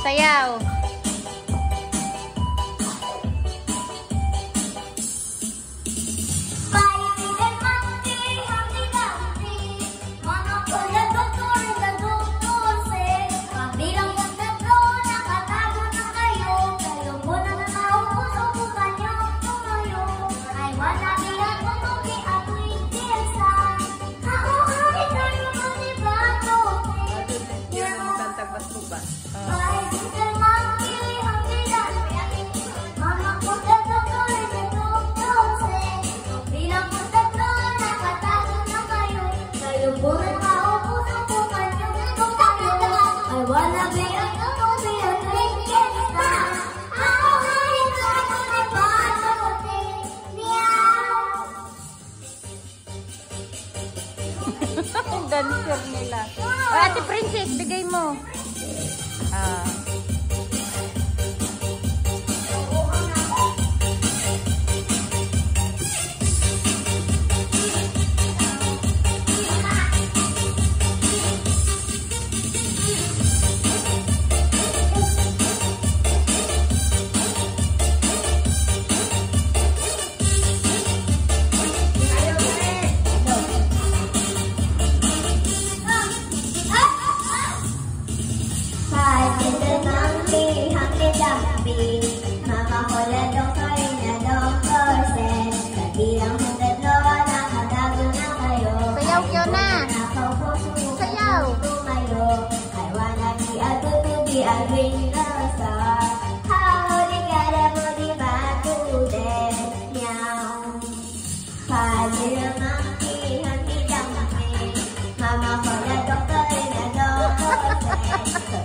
sayaw. Ang dancer nila. O, Ate Princess, bigay mo.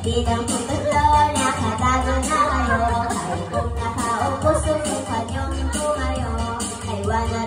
Bilang kung tatlo, nakatago na kayo. Ay kung nakaupo, susukan yung tumayo. Ay wala